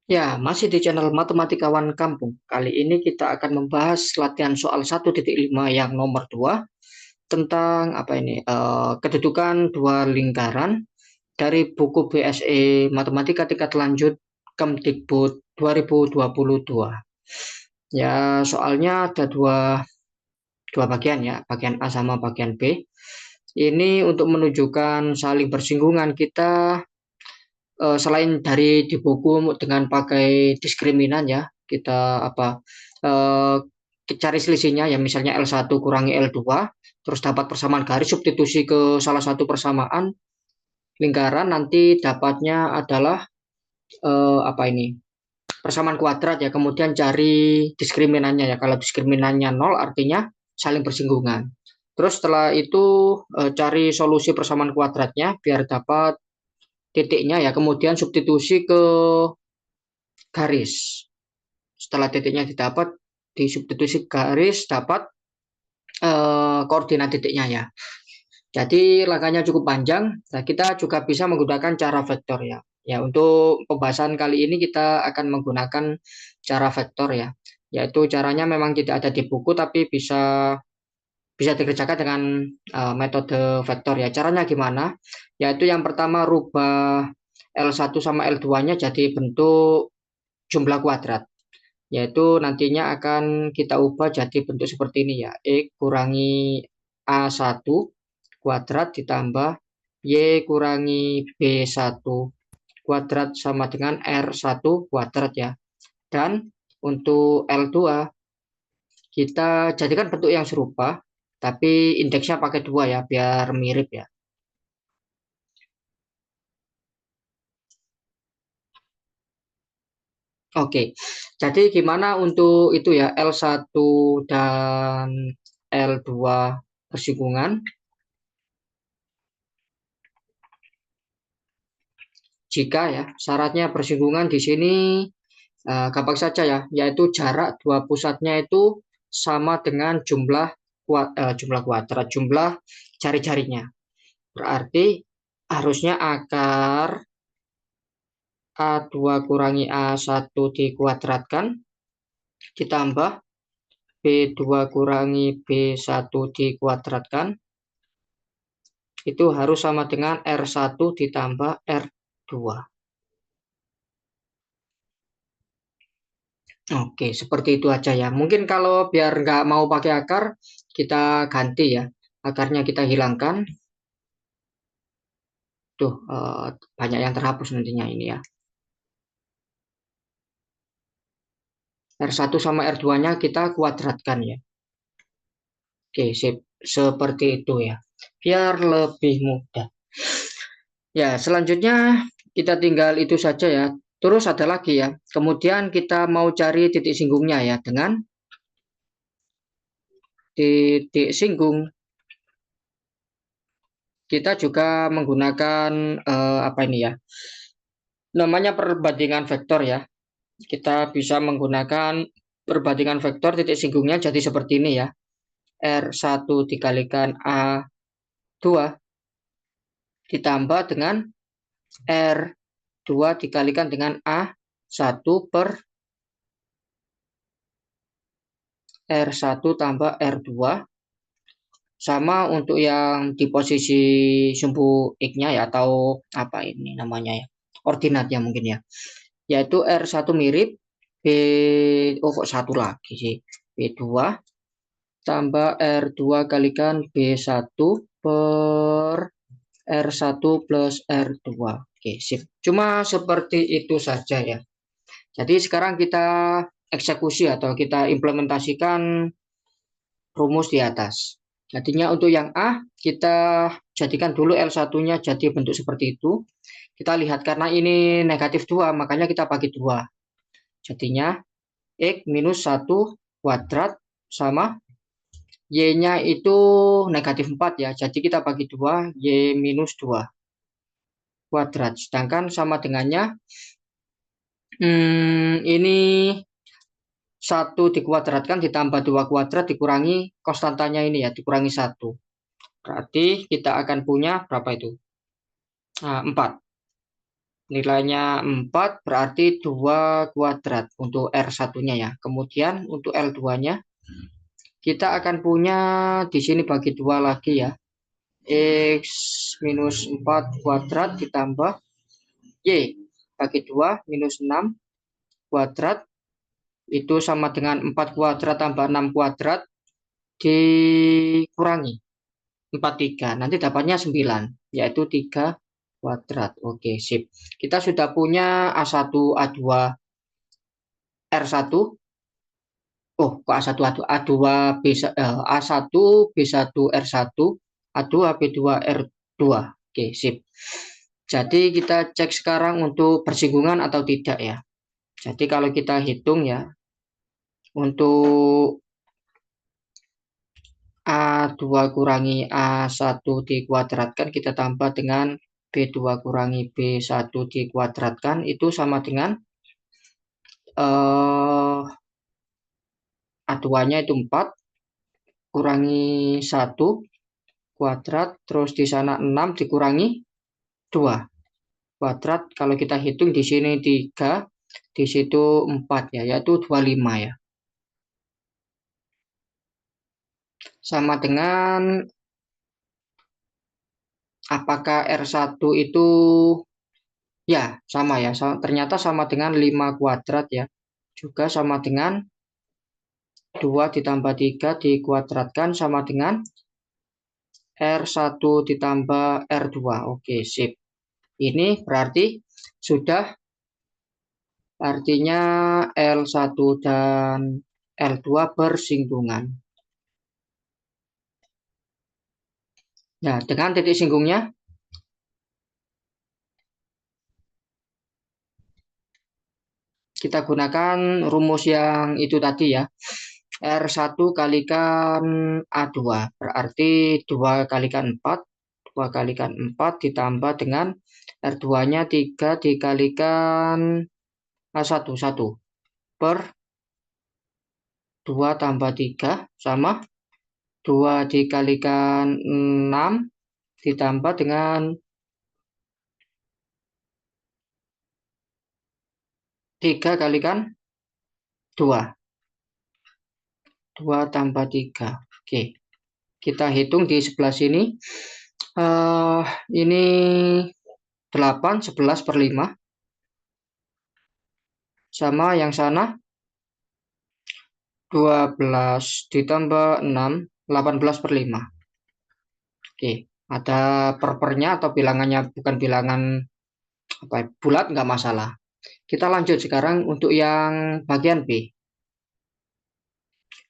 Ya, masih di channel Matematikawan Kampung. Kali ini kita akan membahas latihan soal 1.5 yang nomor 2 tentang apa ini? Kedudukan dua lingkaran dari buku BSE Matematika tingkat lanjut Kemdikbud 2022. Ya, soalnya ada dua bagian ya, bagian A sama bagian B. Ini untuk menunjukkan saling bersinggungan kita selain dari di buku dengan pakai diskriminan ya, kita eh, cari selisihnya ya, misalnya L1 kurangi L2 terus dapat persamaan garis, substitusi ke salah satu persamaan lingkaran, nanti dapatnya adalah apa ini, persamaan kuadrat ya, kemudian cari diskriminannya ya. Kalau diskriminannya nol artinya saling bersinggungan. Terus setelah itu cari solusi persamaan kuadratnya biar dapat titiknya ya, kemudian substitusi ke garis. Setelah titiknya didapat, disubstitusi garis, dapat koordinat titiknya ya. Jadi langkahnya cukup panjang. Nah, kita juga bisa menggunakan cara vektor ya. Ya, untuk pembahasan kali ini kita akan menggunakan cara vektor ya. Yaitu caranya memang tidak ada di buku tapi bisa bisa dikerjakan dengan metode vektor ya. Caranya gimana? Yaitu yang pertama rubah L1 sama L2-nya jadi bentuk jumlah kuadrat. Yaitu nantinya akan kita ubah jadi bentuk seperti ini ya. X kurangi A1 kuadrat ditambah Y kurangi B1 kuadrat sama dengan R1 kuadrat ya. Dan untuk L2 kita jadikan bentuk yang serupa, tapi indeksnya pakai 2 ya, biar mirip ya. Oke, jadi gimana untuk itu ya, L1 dan L2 bersinggungan. Jika ya syaratnya bersinggungan di sini gampang saja ya, yaitu jarak dua pusatnya itu sama dengan jumlah kuadrat, jumlah jari-jarinya. Berarti harusnya akar A2 kurangi A1 dikuadratkan ditambah B2 kurangi B1 dikuadratkan itu harus sama dengan R1 ditambah R2. Oke, seperti itu aja ya. Mungkin kalau biar nggak mau pakai akar, kita ganti ya. Akarnya kita hilangkan. Tuh, banyak yang terhapus nantinya ini ya. R1 sama R2-nya kita kuadratkan ya. Oke, sip. Seperti itu ya. Biar lebih mudah. Ya, selanjutnya kita tinggal itu saja ya. Terus ada lagi ya. Kemudian kita mau cari titik singgungnya ya. Dengan titik singgung kita juga menggunakan apa ini ya, namanya perbandingan vektor ya. Kita bisa menggunakan perbandingan vektor titik singgungnya jadi seperti ini ya. R1 dikalikan A2 ditambah dengan R2 dikalikan dengan A1 per R1 tambah R2, sama untuk yang di posisi sumbu X-nya ya, atau apa ini namanya ya, ordinatnya mungkin ya, yaitu R1 mirip B, oh kok satu lagi sih, B2 tambah R2 kalikan B1 per R1 plus R2. Oke, sip. Cuma seperti itu saja ya. Jadi sekarang kita eksekusi atau kita implementasikan rumus di atas. Jadinya untuk yang A, kita jadikan dulu L1-nya jadi bentuk seperti itu. Kita lihat karena ini negatif 2, makanya kita bagi 2. Jadinya X minus 1 kuadrat sama Y-nya itu negatif 4 ya. Jadi kita bagi 2, Y minus 2 kuadrat. Sedangkan sama dengannya, ini 1 dikuadratkan ditambah 2 kuadrat dikurangi konstantanya ini ya, dikurangi 1. Berarti kita akan punya berapa itu? Nah, 4. Nilainya 4 berarti 2 kuadrat untuk R1-nya ya. Kemudian untuk L2-nya kita akan punya di sini bagi 2 lagi ya. X minus 4 kuadrat ditambah Y bagi 2 minus 6 kuadrat itu sama dengan 4 kuadrat tambah 6 kuadrat dikurangi 43. Nanti dapatnya 9, yaitu 3 kuadrat. Oke, sip. Kita sudah punya A1, A2, R1. Oh, kok A1, A2, A1, B1, R1, A2, B2, R2. Oke, sip. Jadi kita cek sekarang untuk bersinggungan atau tidak ya. Jadi kalau kita hitung ya, untuk A2 kurangi A1 dikuadratkan, kita tambah dengan B2 kurangi B1 dikuadratkan, itu sama dengan A2-nya itu 4, kurangi 1 kuadrat, terus di sana 6 dikurangi 2 kuadrat. Kalau kita hitung di sini 3, di situ 4 ya, yaitu 25 ya. Sama dengan apakah R1 itu ya sama ya, ternyata sama dengan 5 kuadrat ya. Juga sama dengan 2 ditambah 3 dikuadratkan sama dengan R1 ditambah R2. Oke, sip. Ini berarti sudah, artinya L1 dan L2 bersinggungan. Nah, dengan titik singgungnya kita gunakan rumus yang itu tadi ya. R1 kalikan A2 berarti 2 kalikan 4, 2 kalikan 4 ditambah dengan R2-nya 3 dikalikan A1, 1 per 2 tambah 3 sama 2 dikalikan 6 ditambah dengan 3 kalikan 2. 2 tambah 3. Oke. Kita hitung di sebelah sini. Ini 8, 11 per 5. Sama yang sana 12 ditambah 6, 18 per 5. Oke. Ada pernya atau bilangannya bukan bilangan bulat, nggak masalah. Kita lanjut sekarang untuk yang bagian B.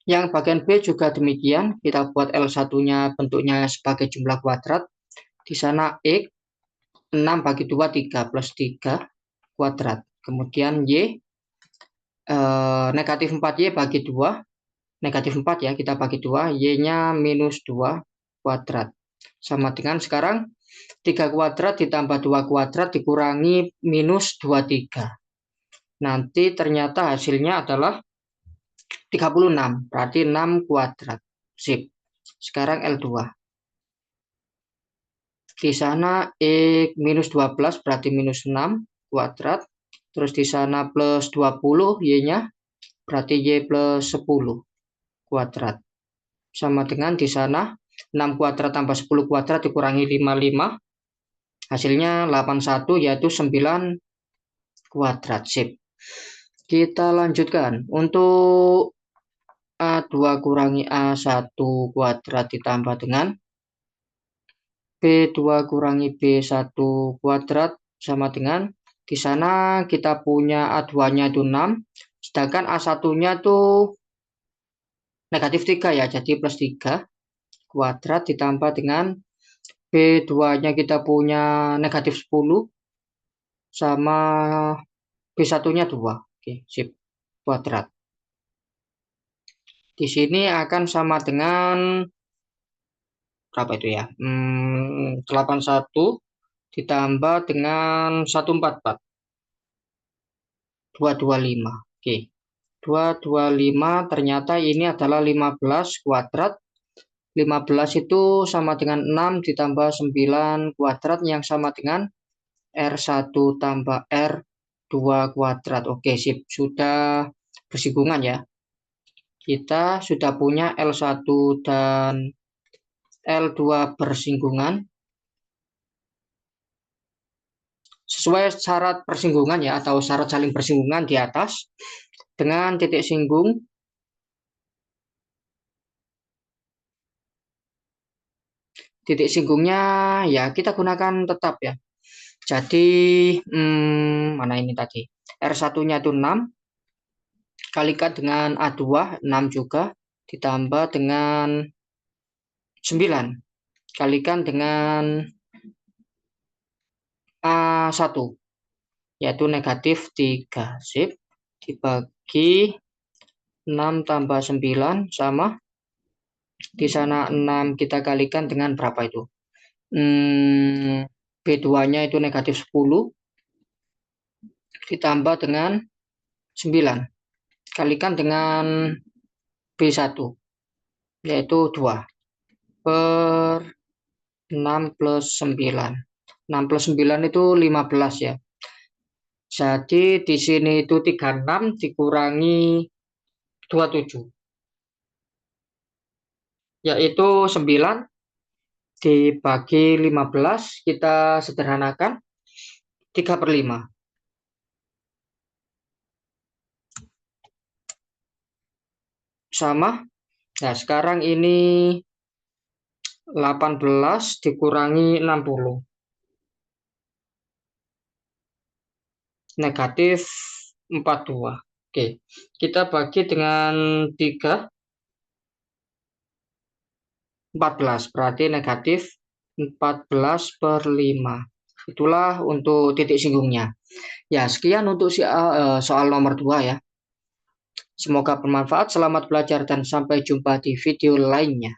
Yang bagian B juga demikian, kita buat L1-nya bentuknya sebagai jumlah kuadrat. Di sana X 6 bagi 2, 3 plus 3 kuadrat. Kemudian Y negatif 4Y bagi 2, negatif 4 ya, kita bagi 2, Y-nya minus 2 kuadrat. Sama dengan sekarang 3 kuadrat ditambah 2 kuadrat dikurangi minus 23. Nanti ternyata hasilnya adalah 36, berarti 6 kuadrat. Sip. Sekarang L2. Di sana X minus 12 berarti minus 6 kuadrat. Terus di sana plus 20 Y-nya berarti Y plus 10 kuadrat. Sama dengan di sana 6 kuadrat tambah 10 kuadrat dikurangi 55. Hasilnya 81, yaitu 9 kuadrat. Sip. Kita lanjutkan. Untuk A2 kurangi A1 kuadrat ditambah dengan B2 kurangi B1 kuadrat sama dengan di sana kita punya A2-nya itu 6, sedangkan A1-nya itu negatif 3 ya, jadi plus 3 kuadrat ditambah dengan B2-nya kita punya negatif 10 sama B1-nya 2. Oke, sip. Kuadrat. Di sini akan sama dengan berapa itu ya? 81 ditambah dengan 144. 225. Oke. 225 ternyata ini adalah 15 kuadrat. 15 itu sama dengan 6 ditambah 9 kuadrat yang sama dengan R1 tambah R2 kuadrat. Oke, sip. Sudah bersinggungan ya. Kita sudah punya L1 dan L2 bersinggungan. Sesuai syarat persinggungan ya, atau syarat saling bersinggungan di atas. Dengan titik singgung titik singgungnya ya kita gunakan tetap ya. Jadi mana ini tadi? R1-nya itu 6 kalikan dengan A2 6 juga ditambah dengan 9 kalikan dengan A1 yaitu negatif 3. Sip. Dibagi 6 tambah 9 sama di sana 6 kita kalikan dengan berapa itu? B2-nya itu negatif 10 ditambah dengan 9 kalikan dengan B1 yaitu 2 per 6 plus 9. 6 plus 9 itu 15 ya. Jadi di sini itu 36 dikurangi 27 yaitu 9 dibagi 15 kita sederhanakan 3/5 sama. Nah sekarang ini 18 dikurangi 60 negatif 42. Oke, kita bagi dengan 3 14 berarti negatif 14/5. Itulah untuk titik singgungnya. Ya, sekian untuk soal nomor 2 ya. Semoga bermanfaat, selamat belajar dan sampai jumpa di video lainnya.